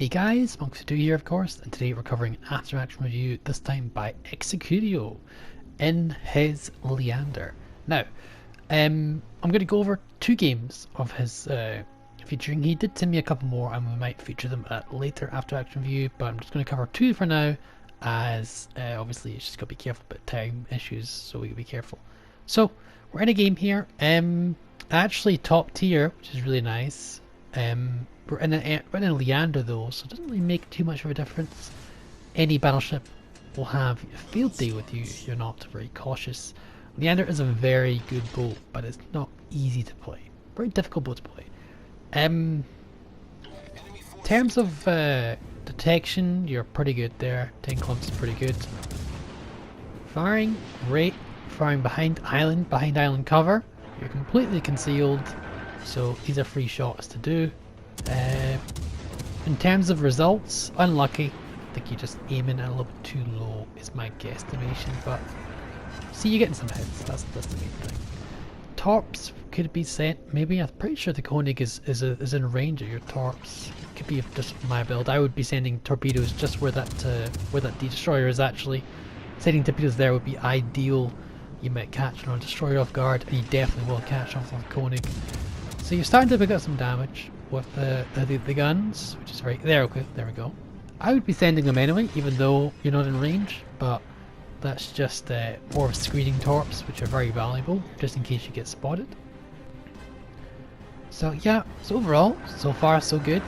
Hey guys, Monks2 here of course, and today we're covering After Action Review, this time by Execudio in his Leander. Now, I'm going to go over two games of his featuring. He did send me a couple more and we might feature them at later After Action Review, but I'm just going to cover two for now as obviously it's just got to be careful about time issues, so we can be careful. So, we're in a game here, actually top tier, which is really nice. We're in a Leander though, so it doesn't really make too much of a difference. Any battleship will have a field day with you if you're not very cautious. Leander is a very good boat, but it's not easy to play. Very difficult boat to play. In terms of detection, you're pretty good there. 10 clumps is pretty good. Firing, great. Firing behind island cover. You're completely concealed, so these are free shots to do. In terms of results, unlucky. I think you're just aiming a little bit too low is my guesstimation, but see, you're getting some hits, that's the main thing. Torps could be sent, maybe. I'm pretty sure the Koenig is in range of your torps. Could be just my build. I would be sending torpedoes just where that destroyer is actually. Sending torpedoes there would be ideal. You might catch a destroyer off guard, and you definitely will catch off the Koenig. So you're starting to pick up some damage with the guns, which is right there. Okay, there we go. I would be sending them anyway, even though you're not in range, but that's just more of screening torps, which are very valuable, just in case you get spotted. So yeah, so overall, so far so good.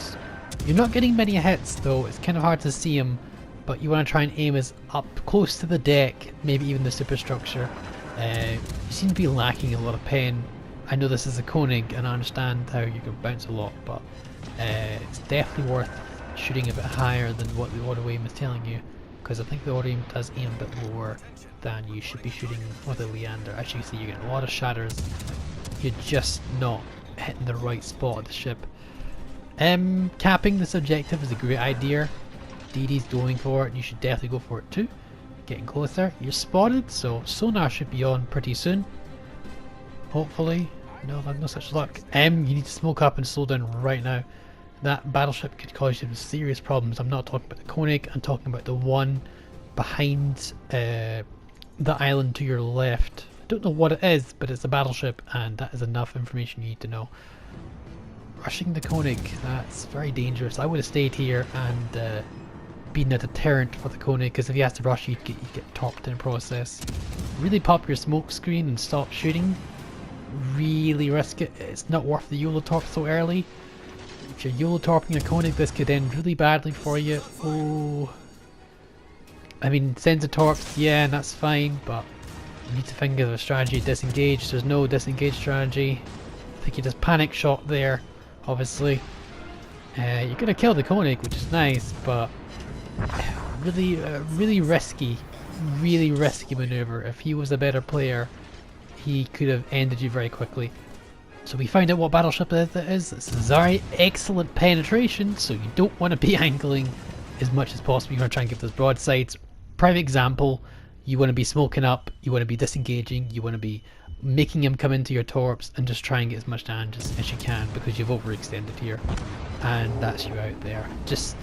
You're not getting many hits though, it's kind of hard to see them, but you want to try and aim as up close to the deck, maybe even the superstructure. You seem to be lacking a lot of pen. I know this is a Koenig and I understand how you can bounce a lot, but it's definitely worth shooting a bit higher than what the auto aim is telling you, because I think the auto aim does aim a bit lower than you should be shooting with a Leander. As you can see, you're getting a lot of shatters. You're just not hitting the right spot of the ship. Capping this objective is a great idea. DD's going for it, and you should definitely go for it too. Getting closer. You're spotted, so sonar should be on pretty soon. Hopefully. No, I've no such luck. You need to smoke up and slow down right now. That battleship could cause you some serious problems. I'm not talking about the Koenig, I'm talking about the one behind the island to your left. I don't know what it is, but it's a battleship, and that is enough information you need to know. Rushing the Koenig, that's very dangerous. I would have stayed here and been a deterrent for the Koenig, because if he has to rush you, you get topped in the process. Really pop your smoke screen and stop shooting. Really risk it. It's not worth the YOLO torp so early. If you're YOLO torping a Koenig, this could end really badly for you. Oh, I mean, sends a torps, yeah, and that's fine, but you need to think of a strategy. Disengage. There's no disengage strategy. I think you just panic shot there, obviously. You're gonna kill the Koenig, which is nice, but really risky maneuver. If he was a better player, he could have ended you very quickly. So we find out what battleship that is. It's Cesare. Excellent penetration, so you don't want to be angling as much as possible. You want to try and give those broadsides. Prime example, you want to be smoking up, you want to be disengaging, you want to be making him come into your torps and just try and get as much damage as you can, because you've overextended here. And that's you out there. Just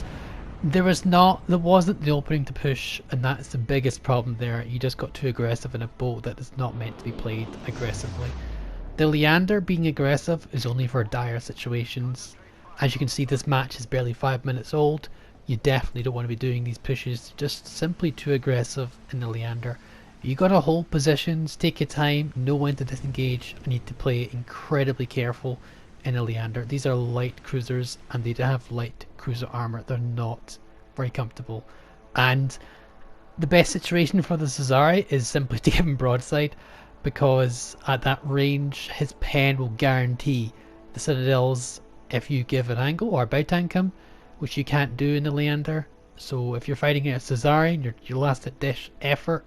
there wasn't the opening to push, and that's the biggest problem there. You just got too aggressive in a boat that is not meant to be played aggressively. The Leander being aggressive is only for dire situations. As you can see, this match is barely 5 minutes old. You definitely don't want to be doing these pushes, just simply too aggressive in the Leander. You gotta hold positions, take your time, know when to disengage. I need to play incredibly careful in a Leander. These are light cruisers and they have light cruiser armor. They're not very comfortable, and the best situation for the Cesare is simply to give him broadside, because at that range his pen will guarantee the citadels if you give an angle or about tank him, which you can't do in the Leander. So if you're fighting a Cesare and your last dish effort,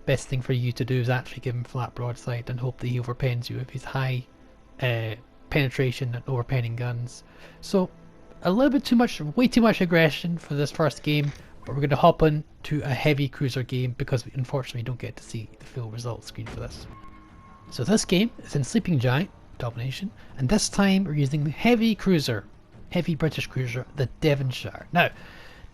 best thing for you to do is actually give him flat broadside and hope that he overpens you if he's high penetration and overpenning guns. So a little bit too much, way too much aggression for this first game, but we're going to hop on to a heavy cruiser game because we unfortunately don't get to see the full results screen for this. So this game is in Sleeping Giant Domination, and this time we're using the heavy cruiser. heavy British cruiser, the Devonshire. Now,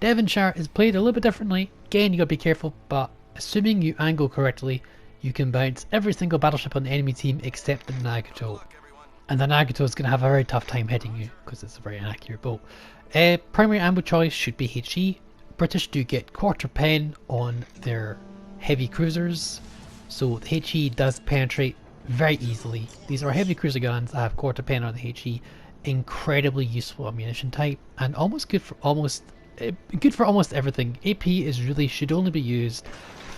Devonshire is played a little bit differently. Again, you gotta be careful, but assuming you angle correctly, you can bounce every single battleship on the enemy team except the Nagato. And the Nagato is going to have a very tough time hitting you because it's a very inaccurate boat. Primary ammo choice should be HE. British do get quarter pen on their heavy cruisers, so the HE does penetrate very easily. These are heavy cruiser guns that have quarter pen on the HE. Incredibly useful ammunition type and almost good for almost everything. AP is really should only be used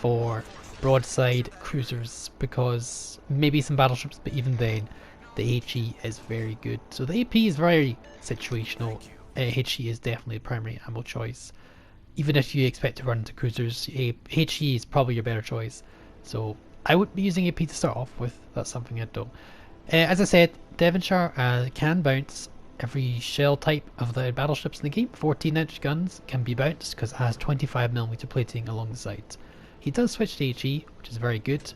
for broadside cruisers because maybe some battleships, but even then the HE is very good. So the AP is very situational. HE is definitely a primary ammo choice. Even if you expect to run into cruisers, HE is probably your better choice. So I would be using AP to start off with. That's something I'd do. As I said, Devonshire can bounce every shell type of the battleships in the game. 14-inch guns can be bounced because it has 25mm plating along the sides. He does switch to HE, which is very good.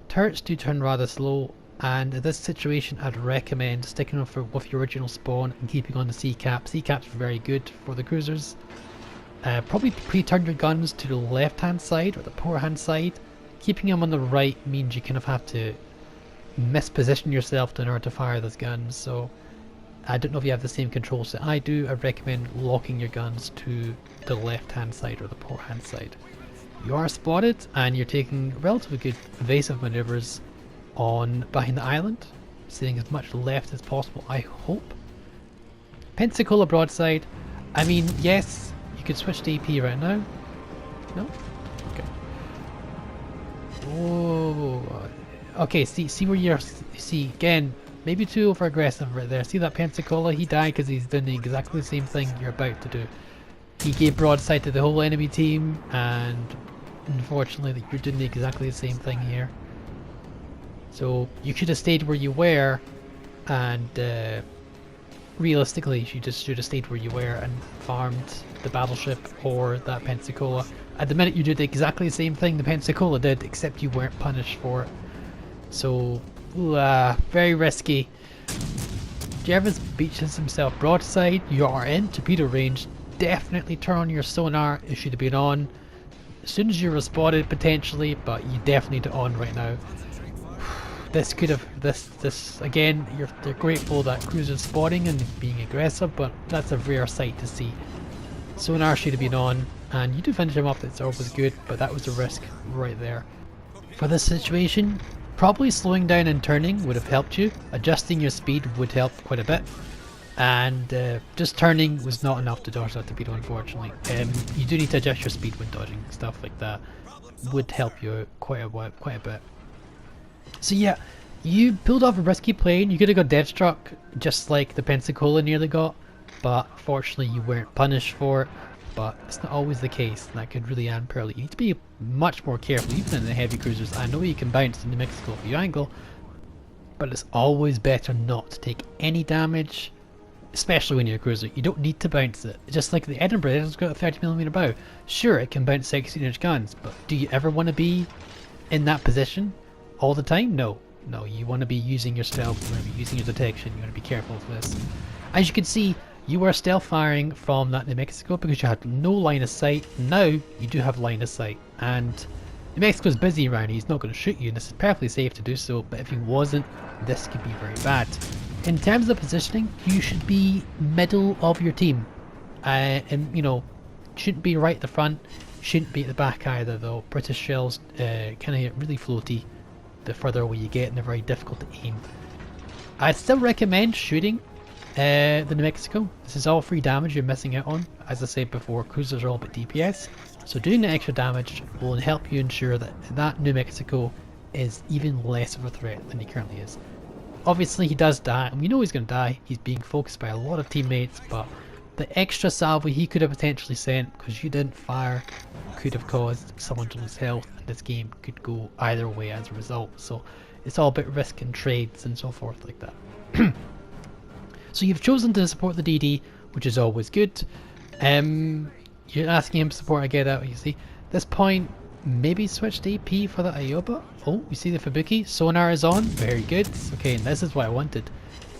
Turrets do turn rather slow, and in this situation I'd recommend sticking with your original spawn and keeping on the C-cap. C-cap's very good for the cruisers. Probably pre-turn your guns to the left hand side or the poor hand side. Keeping them on the right means you kind of have to misposition yourself in order to fire those guns, so I don't know if you have the same controls that I do. I recommend locking your guns to the left hand side or the poor hand side. You are spotted and you're taking relatively good evasive maneuvers on behind the island, sitting as much left as possible, I hope. Pensacola broadside, I mean, yes, you could switch to AP right now. No? Okay. Oh, okay, see where you're, see, again, maybe too over aggressive right there. See that Pensacola? He died because he's doing exactly the same thing you're about to do. He gave broadside to the whole enemy team, and unfortunately you're doing exactly the same thing here. So you should have stayed where you were, and realistically you just should have stayed where you were and farmed the battleship or that Pensacola. At the minute you did exactly the same thing the Pensacola did, except you weren't punished for it. So very risky. Jervis beaches himself broadside. You are in torpedo range. Definitely turn on your sonar. It should have been on as soon as you were spotted potentially, but you definitely need it on right now. This could have this again. They're grateful that cruisers spotting and being aggressive, but that's a rare sight to see. Sonar should have been on, and you do finish him off. That's always good, but that was a risk right there. For this situation, probably slowing down and turning would have helped you. Adjusting your speed would help quite a bit. And just turning was not enough to dodge that torpedo, unfortunately. You do need to adjust your speed when dodging. Stuff like that would help you quite a bit. So yeah, you pulled off a risky plane. You could have got death struck, just like the Pensacola nearly got, but fortunately you weren't punished for it. But it's not always the case. That could really end poorly. You need to be much more careful, even in the heavy cruisers. I know you can bounce in New Mexico if you angle, but it's always better not to take any damage. Especially when you're a cruiser, you don't need to bounce it. Just like the Edinburgh, it's got a 30mm bow. Sure, it can bounce 16-inch guns, but do you ever want to be in that position all the time? No. No, you want to be using your stealth, you want to be using your detection, you want to be careful of this. As you can see, you were stealth firing from that New Mexico because you had no line of sight. Now, you do have line of sight, and New Mexico's busy around, he's not going to shoot you, and this is perfectly safe to do so, but if he wasn't, this could be very bad. In terms of positioning, you should be middle of your team, and you know, shouldn't be right at the front, shouldn't be at the back either though. British shells kind of get really floaty the further away you get, and they're very difficult to aim. I'd still recommend shooting the New Mexico. This is all free damage you're missing out on. As I said before, cruisers are all about DPS, so doing the extra damage will help you ensure that that New Mexico is even less of a threat than he currently is. Obviously he does die, and we know he's going to die. He's being focused by a lot of teammates, but the extra salvo he could have potentially sent because you didn't fire could have caused someone to lose health, and this game could go either way as a result. So it's all about risk and trades and so forth like that. So you've chosen to support the DD, which is always good. You're asking him to support, I get out, you see. This point, maybe switch to AP for the Ioba. Oh, you see the Fubuki? Sonar is on. Very good. Okay, and this is what I wanted.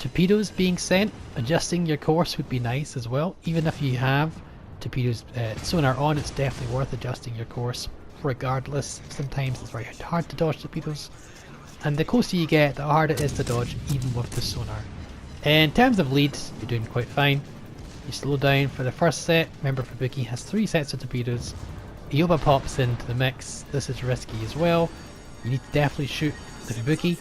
torpedoes being sent, adjusting your course would be nice as well. Even if you have torpedoes sonar on, it's definitely worth adjusting your course regardless. Sometimes it's very hard to dodge torpedoes, and the closer you get, the harder it is to dodge, even with the sonar. In terms of lead, you're doing quite fine. You slow down for the first set. Remember, Fubuki has 3 sets of torpedoes. Ioba pops into the mix. This is risky as well. You need to definitely shoot the Fubuki.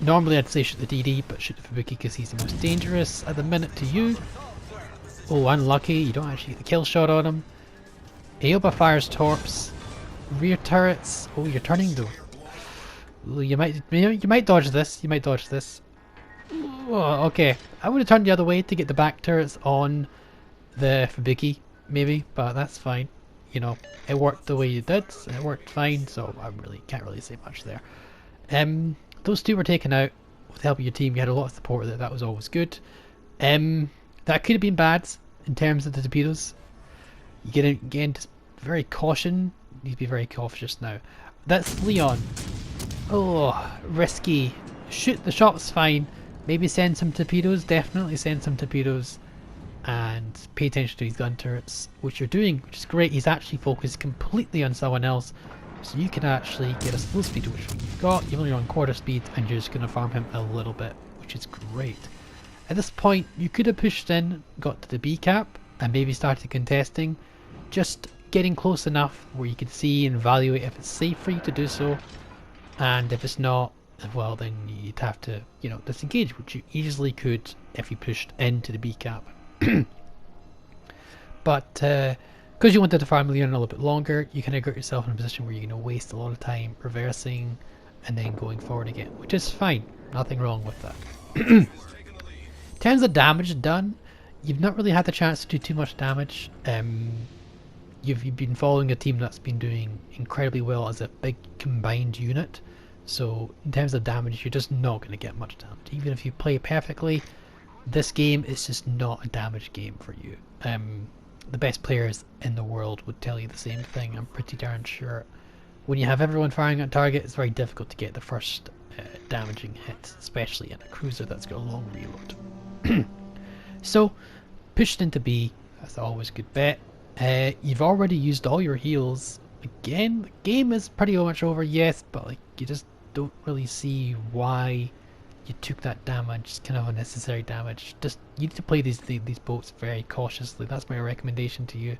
Normally I'd say shoot the DD, but shoot the Fubuki because he's the most dangerous at the minute to you. Oh, unlucky, you don't actually get the kill shot on him. Ioba fires torps. Rear turrets. Oh, you're turning though. Ooh, you might dodge this. You might dodge this. Oh, okay. I would have turned the other way to get the back turrets on the Fubuki, maybe, but that's fine. You know, it worked the way you did. It worked fine, so I really can't really say much there. Those 2 were taken out with the help of your team. You had a lot of support there. That was always good. That could have been bad in terms of the torpedoes. You get again, just very caution. You need to be very cautious now. That's Leon. Oh, risky. Shoot the shots, fine. Maybe send some torpedoes. Definitely send some torpedoes. And pay attention to his gun turrets, which you're doing, which is great. He's actually focused completely on someone else, so you can actually get a slow speed, which you've got. You're only on quarter speed, and you're just going to farm him a little bit, which is great. At this point, you could have pushed in, got to the B cap, and maybe started contesting. Just getting close enough where you can see and evaluate if it's safe for you to do so, and if it's not, well, then you'd have to, you know, disengage, which you easily could if you pushed into the B cap. But because you wanted to farm Leon a little bit longer, you kind of got yourself in a position where you're going to waste a lot of time reversing and then going forward again, which is fine. Nothing wrong with that. In terms of damage done, you've not really had the chance to do too much damage. You've been following a team that's been doing incredibly well as a big combined unit. So in terms of damage, you're just not going to get much damage. Even if you play perfectly, this game is just not a damage game for you. The best players in the world would tell you the same thing, I'm pretty darn sure. When you have everyone firing at target, it's very difficult to get the first damaging hit, especially in a cruiser that's got a long reload. So, pushed into B, that's always a good bet. You've already used all your heals. Again, the game is pretty much over, yes, but like you just don't really see why you took that damage. It's kind of unnecessary damage. Just you need to play these boats very cautiously. That's my recommendation to you.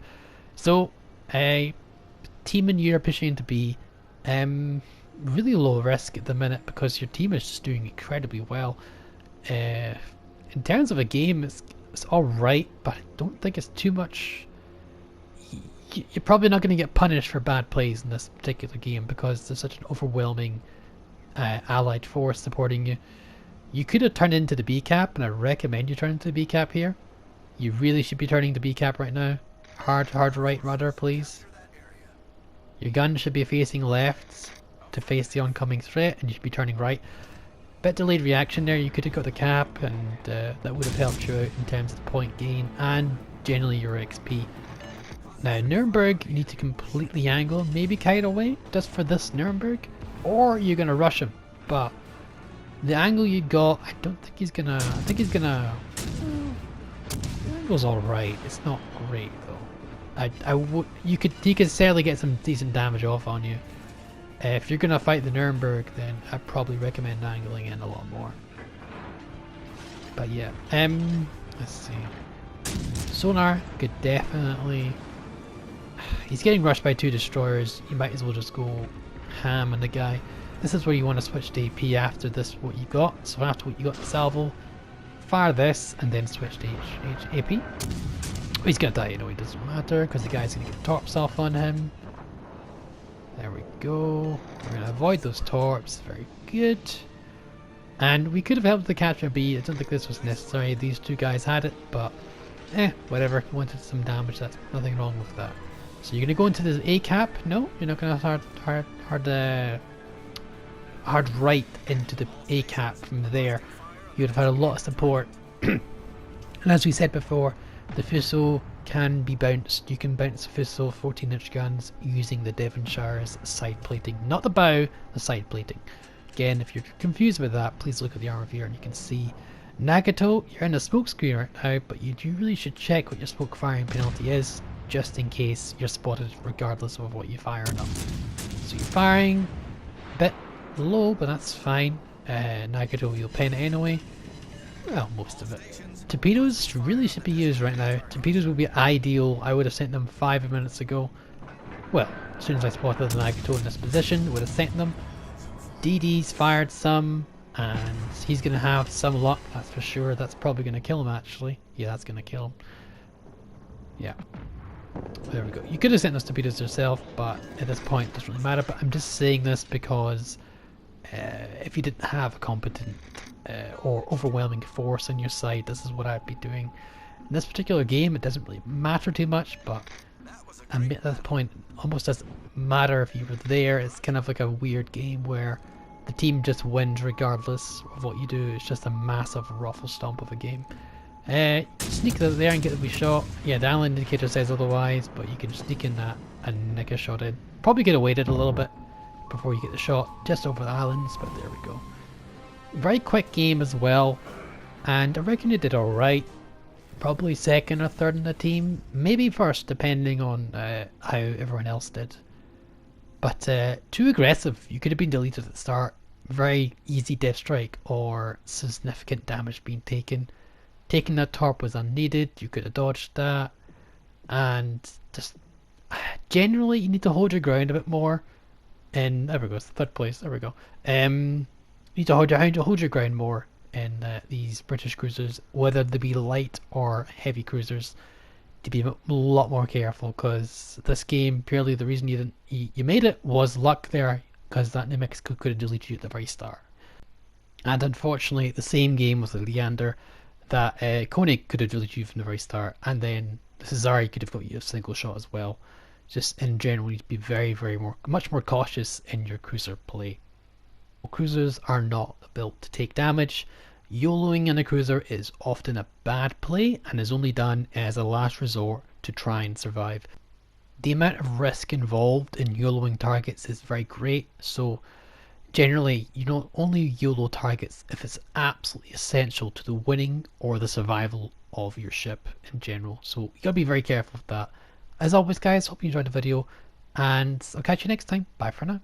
So, team and you are pushing into B. Really low risk at the minute because your team is just doing incredibly well. In terms of a game, it's alright, but I don't think it's too much. You're probably not going to get punished for bad plays in this particular game because there's such an overwhelming allied force supporting you. You could have turned into the B cap, and I recommend you turn into the B cap here. You really should be turning to B cap right now. Hard right rudder, please. Your gun should be facing left to face the oncoming threat, and you should be turning right. Bit delayed reaction there. You could have got the cap, and that would have helped you out in terms of point gain and generally your XP. Now Nuremberg, you need to completely angle, maybe kite away just for this Nuremberg, or you're gonna rush him. But the angle you got, I don't think he's gonna. I think he's gonna. The angle's all right. It's not great though. You could certainly get some decent damage off on you. If you're gonna fight the Nuremberg, then I'd probably recommend angling in a lot more. But yeah, let's see. Sonar could definitely. He's getting rushed by 2 destroyers. You might as well just go ham on the guy. This is where you want to switch to AP after this. What you got. So after what you got, the salvo, fire this, and then switch to AP. Oh, he's gonna die. You know, it doesn't matter because the guy's gonna get torps off on him. There we go. We're going to avoid those torps. Very good. And we could have helped the capture B. I don't think this was necessary. These 2 guys had it, but whatever. If you wanted some damage, that's nothing wrong with that. So you're going to go into this A cap? No, you're not going to hard right into the A cap from there. You'd have had a lot of support. And as we said before, the Fuso can be bounced. You can bounce Fuso 14-inch guns using the Devonshire's side plating. Not the bow, the side plating. Again, if you're confused with that, please look at the armor viewer and you can see Nagato, you're in a smoke screen right now, but you really should check what your smoke firing penalty is, just in case you're spotted regardless of what you fire or not. So you're firing a bit low, but that's fine. Nagato, you'll pen it anyway. Well, most of it. Torpedoes really should be used right now. Torpedoes would be ideal. I would have sent them 5 minutes ago. Well, as soon as I spotted the Nagato in this position, would have sent them. DD's fired some, and he's going to have some luck, that's for sure. That's probably going to kill him, actually. Yeah, that's going to kill him. Yeah. There we go. You could have sent those torpedoes yourself, but at this point it doesn't really matter. But I'm just saying this because if you didn't have a competent or overwhelming force on your side, this is what I'd be doing. In this particular game, it doesn't really matter too much, but at this point, it almost doesn't matter if you were there. It's kind of like a weird game where the team just wins regardless of what you do. It's just a massive ruffle stomp of a game. Sneak out there and get the wee shot. Yeah, the island indicator says otherwise, but you can sneak in that and nick a shot in. Probably could have waited a little bit before you get the shot just over the islands, but there we go. Very quick game as well, and I reckon you did alright. Probably second or third in the team, maybe first depending on how everyone else did. But too aggressive, you could have been deleted at the start. Very easy death strike or significant damage being taken. Taking that torp was unneeded, you could have dodged that. And just generally you need to hold your ground a bit more. And there we go, it's third place, there we go. You need to hold your ground more in these British cruisers, whether they be light or heavy cruisers, to be a lot more careful, because this game, purely the reason you made it was luck there, because that New Mexico could have deleted you at the very start. And unfortunately, the same game with the Leander, that Koenig could have deleted you from the very start, and then the Cesare could have got you a single shot as well. Just in general, you need to be much more cautious in your cruiser play. Cruisers are not built to take damage. YOLOing in a cruiser is often a bad play and is only done as a last resort to try and survive. The amount of risk involved in YOLOing targets is very great, so generally you don't only YOLO targets if it's absolutely essential to the winning or the survival of your ship in general. So you gotta be very careful with that. As always guys, hope you enjoyed the video, and I'll catch you next time. Bye for now.